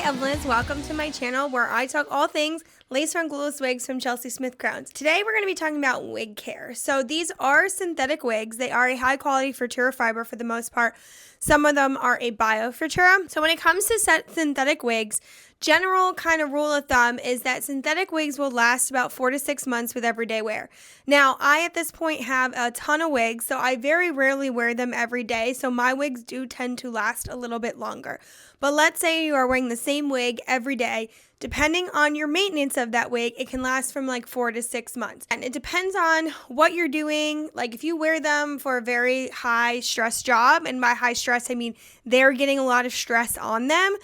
Evelyn's, welcome to my channel where I talk all things lace-front glueless wigs from Chelsey Smith Crowns. Today we're going to be talking about wig care. So these are synthetic wigs. They are a high quality Futura fiber for the most part. Some of them are a bio Futura. So when it comes to synthetic wigs, general kind of rule of thumb is that synthetic wigs will last about 4 to 6 months with everyday wear. Now, I at this point have a ton of wigs, so I very rarely wear them every day, so my wigs do tend to last a little bit longer. But let's say you are wearing the same wig every day. Depending on your maintenance of that wig, it can last from like 4 to 6 months. And it depends on what you're doing. Like if you wear them for a very high stress job, and by high stress, I mean they're getting a lot of stress on them,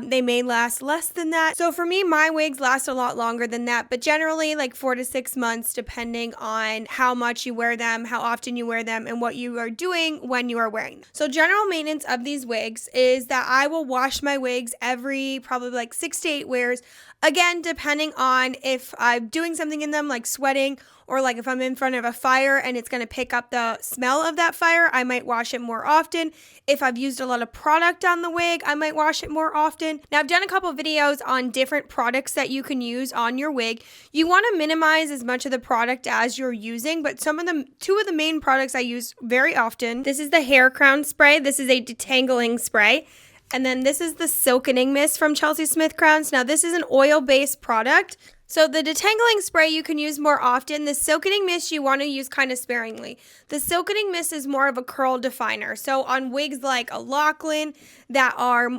they may last less than that. So for me, my wigs last a lot longer than that, but generally like 4 to 6 months, depending on how much you wear them, how often you wear them, and what you are doing when you are wearing them. So general maintenance of these wigs is that I will wash my wigs every probably like 6 to 8 wears. Again, depending on if I'm doing something in them like sweating, or like if I'm in front of a fire and it's going to pick up the smell of that fire, I might wash it more often. If I've used a lot of product on the wig, I might wash it more often. Now, I've done a couple videos on different products that you can use on your wig. You want to minimize as much of the product as you're using, but two of the main products I use very often. This is the hair crown spray. This is a detangling spray. And then this is the silkening mist from Chelsey Smith Crowns. Now, this is an oil-based product. So the detangling spray you can use more often. The silkening mist you want to use kind of sparingly. The silkening mist is more of a curl definer. So on wigs like a Lachlan that are,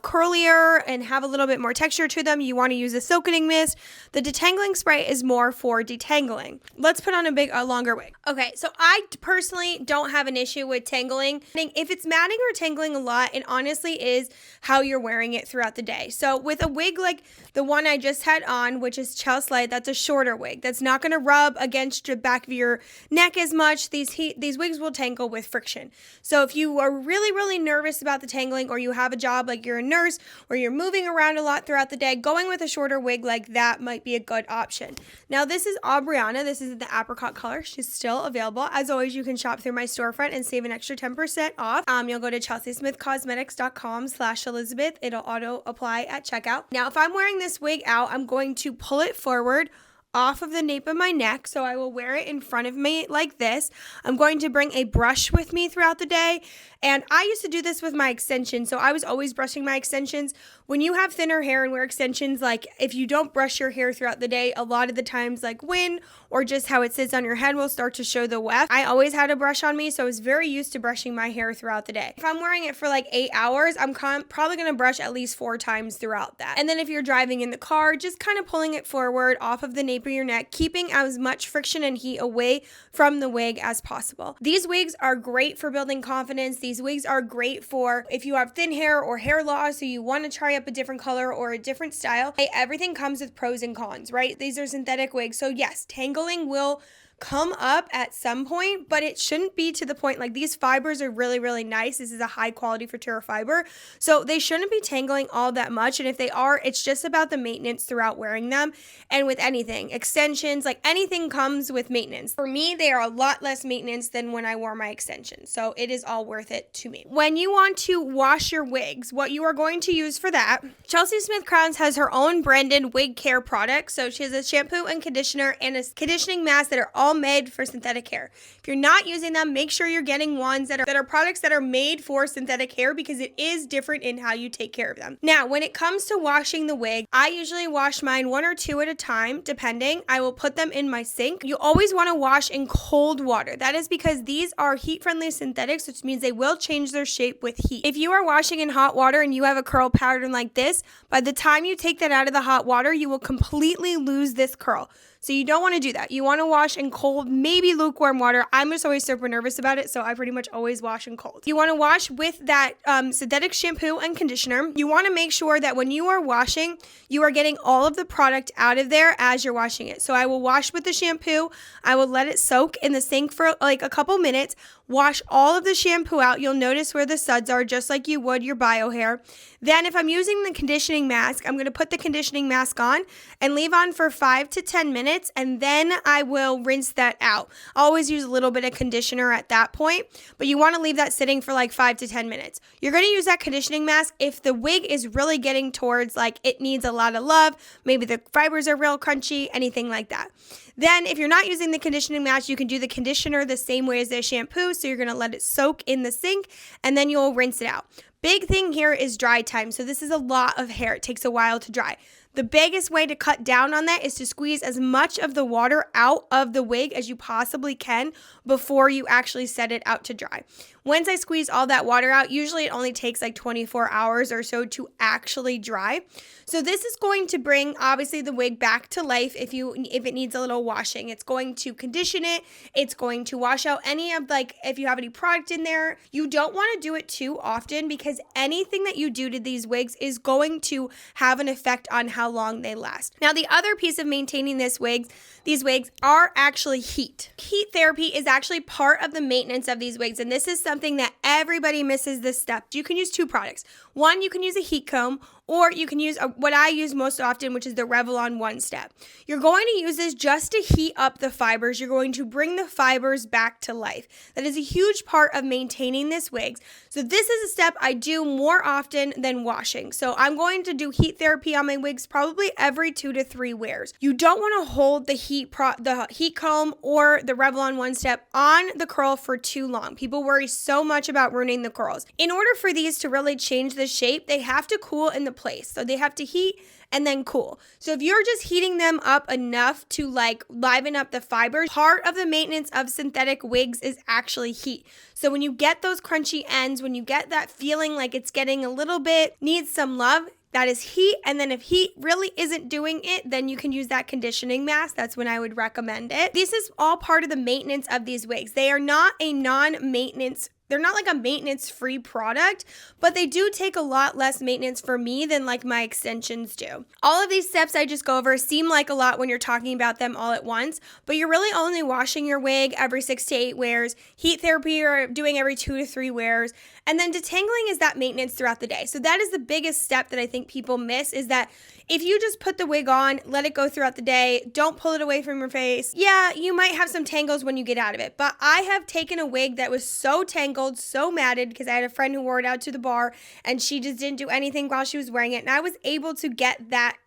curlier and have a little bit more texture to them, you want to use a silkening mist. The detangling spray is more for detangling. Let's put on a longer wig. Okay, so I personally don't have an issue with tangling. If it's matting or tangling a lot, it honestly is how you're wearing it throughout the day. So with a wig like the one I just had on, which is Chelsey, that's a shorter wig. That's not going to rub against the back of your neck as much. These wigs will tangle with friction. So if you are really, really nervous about the tangling, or you have a job like you're a nurse, or you're moving around a lot throughout the day, going with a shorter wig like that might be a good option. Now, this is Aubriana. This is the apricot color. She's still available. As always, you can shop through my storefront and save an extra 10% off. You'll go to chelseysmithcosmetics.com/Elizabeth. It'll auto apply at checkout. Now, if I'm wearing this wig out, I'm going to pull it forward off of the nape of my neck, so I will wear it in front of me like this. I'm going to bring a brush with me throughout the day, and I used to do this with my extensions, so I was always brushing my extensions. When you have thinner hair and wear extensions, like if you don't brush your hair throughout the day, a lot of the times like wind or just how it sits on your head will start to show the weft. I always had a brush on me, so I was very used to brushing my hair throughout the day. If I'm wearing it for like 8 hours, I'm probably going to brush at least 4 times throughout that. And then if you're driving in the car, just kind of pulling it forward off of the nape of your neck, keeping as much friction and heat away from the wig as possible. These wigs are great for building confidence. These wigs are great for if you have thin hair or hair loss, so you want to try up a different color or a different style. Hey, everything comes with pros and cons, right? These are synthetic wigs. So yes, tangling will come up at some point, but it shouldn't be to the point. Like, these fibers are really, really nice. This is a high quality Futura fiber, so they shouldn't be tangling all that much. And if they are, it's just about the maintenance throughout wearing them. And with anything, extensions, like anything comes with maintenance. For me, they are a lot less maintenance than when I wore my extensions, so it is all worth it to me. When you want to wash your wigs, what you are going to use for that, Chelsey Smith Crowns has her own branded wig care product. So she has a shampoo and conditioner and a conditioning mask that are all made for synthetic hair. If you're not using them, make sure you're getting ones that are products that are made for synthetic hair, because it is different in how you take care of them. Now, when it comes to washing the wig, I usually wash mine 1 or 2 at a time, depending. I will put them in my sink. You always want to wash in cold water. That is because these are heat-friendly synthetics, which means they will change their shape with heat. If you are washing in hot water and you have a curl pattern like this, by the time you take that out of the hot water, you will completely lose this curl. So you don't want to do that. You want to wash in cold, maybe lukewarm water. I'm just always super nervous about it, so I pretty much always wash in cold. You want to wash with that synthetic shampoo and conditioner. You want to make sure that when you are washing, you are getting all of the product out of there as you're washing it. So I will wash with the shampoo. I will let it soak in the sink for like a couple minutes. Wash all of the shampoo out. You'll notice where the suds are, just like you would your bio hair. Then if I'm using the conditioning mask, I'm going to put the conditioning mask on and leave on for 5 to 10 minutes, and then I will rinse that out. I always use a little bit of conditioner at that point, but you want to leave that sitting for like 5 to 10 minutes. You're going to use that conditioning mask if the wig is really getting towards like it needs a lot of love, maybe the fibers are real crunchy, anything like that. Then if you're not using the conditioning mask, you can do the conditioner the same way as the shampoo. So you're going to let it soak in the sink and then you'll rinse it out. Big thing here is dry time. So this is a lot of hair. It takes a while to dry. The biggest way to cut down on that is to squeeze as much of the water out of the wig as you possibly can before you actually set it out to dry. Once I squeeze all that water out, usually it only takes like 24 hours or so to actually dry. So this is going to bring obviously the wig back to life if it needs a little washing. It's going to condition it. It's going to wash out any of like if you have any product in there. You don't want to do it too often because anything that you do to these wigs is going to have an effect on how long they last. Now the other piece of maintaining these wigs are actually heat. Heat therapy is actually part of the maintenance of these wigs, and this is something that everybody misses this step. You can use two products. One, you can use a heat comb, or you can use what I use most often, which is the Revlon One Step. You're going to use this just to heat up the fibers. You're going to bring the fibers back to life. That is a huge part of maintaining this wigs. So this is a step I do more often than washing. So I'm going to do heat therapy on my wigs probably every 2 to 3 wears. You don't want to hold the heat comb or the Revlon One Step on the curl for too long. People worry so much about ruining the curls. In order for these to really change the shape, they have to cool in the place. So they have to heat and then cool. So if you're just heating them up enough to like liven up the fibers, part of the maintenance of synthetic wigs is actually heat. So when you get those crunchy ends, when you get that feeling like it's getting a little bit, needs some love, that is heat. And then if heat really isn't doing it, then you can use that conditioning mask. That's when I would recommend it. This is all part of the maintenance of these wigs. They are not a non-maintenance. They're not like a maintenance-free product, but they do take a lot less maintenance for me than like my extensions do. All of these steps I just go over seem like a lot when you're talking about them all at once, but you're really only washing your wig every 6 to 8 wears. Heat therapy you're doing every 2 to 3 wears. And then detangling is that maintenance throughout the day. So that is the biggest step that I think people miss, is that if you just put the wig on, let it go throughout the day, don't pull it away from your face. Yeah, you might have some tangles when you get out of it, but I have taken a wig that was so tangled, so matted, because I had a friend who wore it out to the bar and she just didn't do anything while she was wearing it, and I was able to get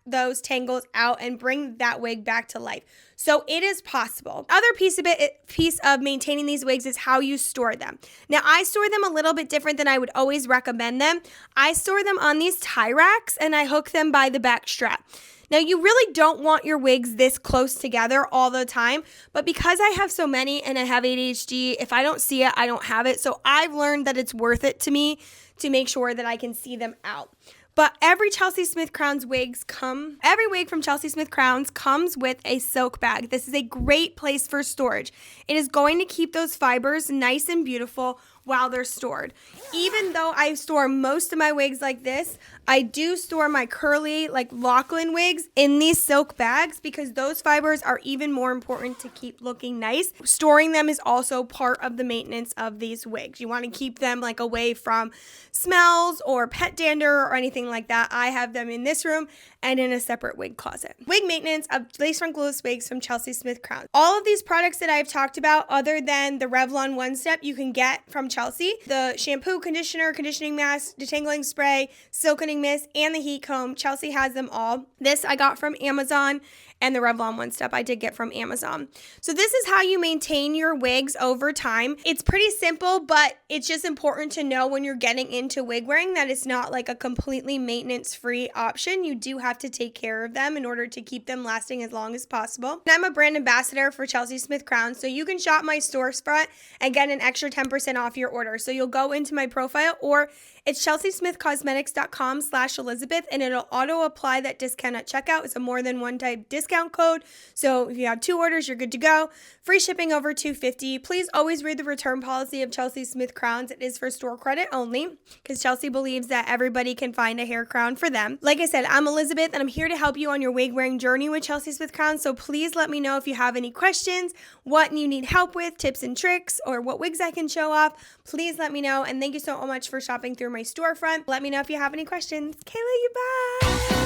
those tangles out and bring that wig back to life. So it is possible. Other piece of maintaining these wigs is how you store them. Now I store them a little bit different than I would always recommend them. I store them on these tie racks and I hook them by the back strap. Now you really don't want your wigs this close together all the time, but because I have so many and I have ADHD, if I don't see it, I don't have it. So I've learned that it's worth it to me to make sure that I can see them out. But every Chelsey Smith Crowns every wig from Chelsey Smith Crowns comes with a silk bag. This is a great place for storage. It is going to keep those fibers nice and beautiful while they're stored. Even though I store most of my wigs like this, I do store my curly, like Lachlan wigs in these silk bags because those fibers are even more important to keep looking nice. Storing them is also part of the maintenance of these wigs. You want to keep them like away from smells or pet dander or anything like that. I have them in this room and in a separate wig closet. Wig maintenance of lace front glueless wigs from Chelsey Smith Crowns. All of these products that I've talked about, other than the Revlon One Step, you can get from Chelsey. The shampoo, conditioner, conditioning mask, detangling spray, silkening mist, and the heat comb. Chelsey has them all. This I got from Amazon, and the Revlon One Step I did get from Amazon. So this is how you maintain your wigs over time. It's pretty simple, but it's just important to know when you're getting into wig wearing that it's not like a completely maintenance-free option. You do have to take care of them in order to keep them lasting as long as possible. And I'm a brand ambassador for Chelsey Smith Crowns, so you can shop my storefront and get an extra 10% off your order. So you'll go into my profile, or it's chelseysmithcosmetics.com/Elizabeth, and it'll auto apply that discount at checkout. It's a more than one type discount. discount code. So if you have 2 orders, you're good to go. Free shipping over $250. Please always read the return policy of Chelsey Smith Crowns. It is for store credit only because Chelsey believes that everybody can find a hair crown for them. Like I said, I'm Elizabeth and I'm here to help you on your wig wearing journey with Chelsey Smith Crowns. So please let me know if you have any questions, what you need help with, tips and tricks, or what wigs I can show off. Please let me know. And thank you so much for shopping through my storefront. Let me know if you have any questions. Kayla, you bye.